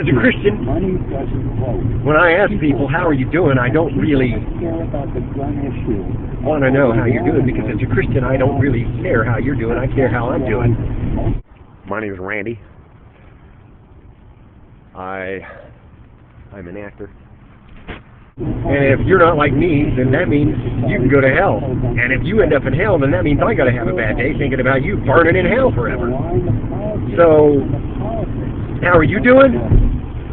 As a Christian, when I ask people, how are you doing, I don't really want to know how you're doing, because as a Christian, I don't really care how you're doing. I care how I'm doing. My name is Randy. I'm an actor. And if you're not like me, then that means you can go to hell. And if you end up in hell, then that means I got to have a bad day thinking about you burning in hell forever. So, how are you doing?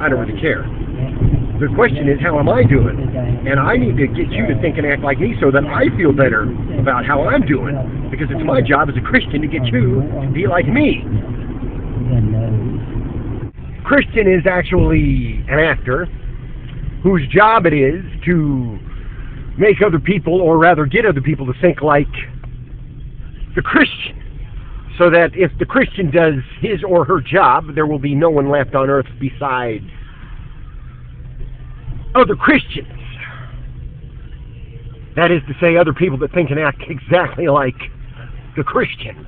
I don't really care. The question is, how am I doing? And I need to get you to think and act like me so that I feel better about how I'm doing. Because it's my job as a Christian to get you to be like me. Christian is actually an actor whose job it is to make other people, or rather get other people to think like the Christian. So that if the Christian does his or her job, there will be no one left on earth besides other Christians. That is to say, other people that think and act exactly like the Christian.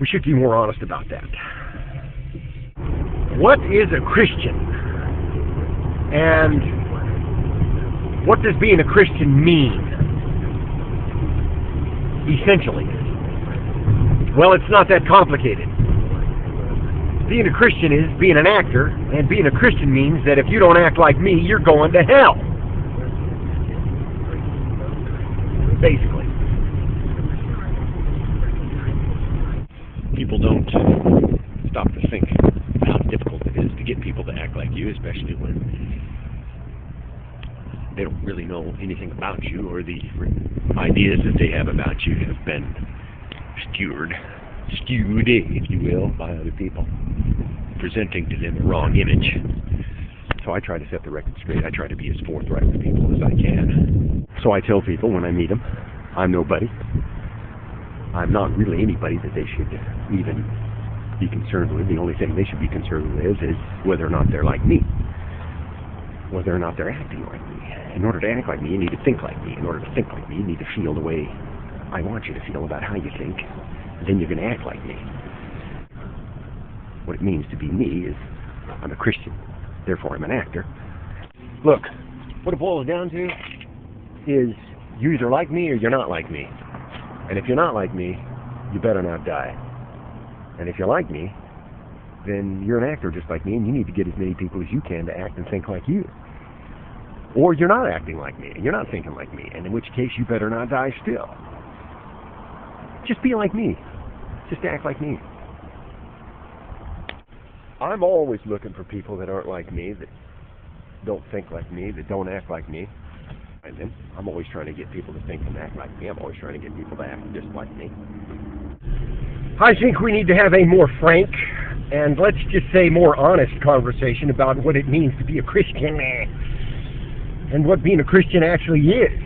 We should be more honest about that. What is a Christian? And what does being a Christian mean? Essentially. Well, it's not that complicated. Being a Christian is being an actor, and being a Christian means that if you don't act like me, you're going to hell. Basically. People don't stop to think how difficult it is to get people to act like you, especially when they don't really know anything about you, or the ideas that they have about you have been skewed, if you will, by other people, presenting to them a wrong image. So I try to set the record straight. I try to be as forthright with people as I can. So I tell people when I meet them, I'm nobody. I'm not really anybody that they should even be concerned with. The only thing they should be concerned with is whether or not they're like me, whether or not they're acting like me. In order to act like me, you need to think like me. In order to think like me, you need to feel the way I want you to feel about how you think. Then you're going to act like me. What it means to be me is I'm a Christian, therefore I'm an actor. Look, what it boils down to is you either like me or you're not like me. And if you're not like me, you better not die. And if you're like me, then you're an actor just like me, and you need to get as many people as you can to act and think like you. Or you're not acting like me, and you're not thinking like me, and in which case you better not die still. Just be like me. Just act like me. I'm always looking for people that aren't like me, that don't think like me, that don't act like me. And then I'm always trying to get people to think and act like me. I'm always trying to get people to act just like me. I think we need to have a more frank, and let's just say more honest conversation about what it means to be a Christian and what being a Christian actually is.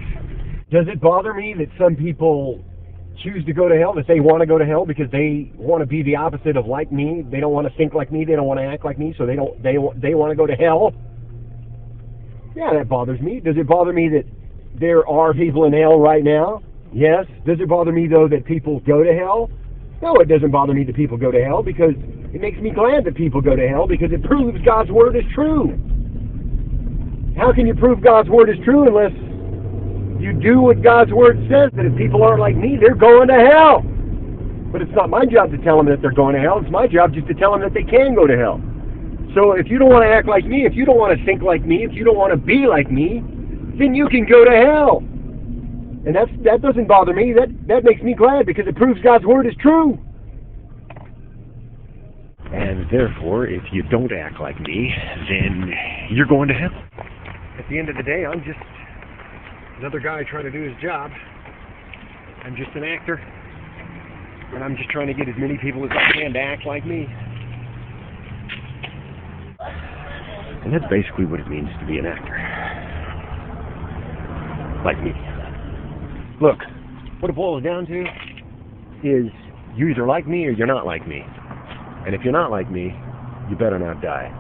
Does it bother me that some people choose to go to hell, that they want to go to hell because they want to be the opposite of like me? They don't want to think like me, they don't want to act like me, so they want to go to hell? Yeah, that bothers me. Does it bother me that there are people in hell right now? Yes. Does it bother me, though, that people go to hell? No, it doesn't bother me that people go to hell, because it makes me glad that people go to hell, because it proves God's Word is true. How can you prove God's Word is true unless you do what God's Word says, that if people aren't like me, they're going to hell? But it's not my job to tell them that they're going to hell. It's my job just to tell them that they can go to hell. So if you don't want to act like me, if you don't want to think like me, if you don't want to be like me, then you can go to hell. And that doesn't bother me. That makes me glad, because it proves God's Word is true. And therefore, if you don't act like me, then you're going to hell. At the end of the day, I'm just another guy trying to do his job. I'm just an actor. And I'm just trying to get as many people as I can to act like me. And that's basically what it means to be an actor. Like me. Look, what it boils down to is you either like me or you're not like me. And if you're not like me, you better not die.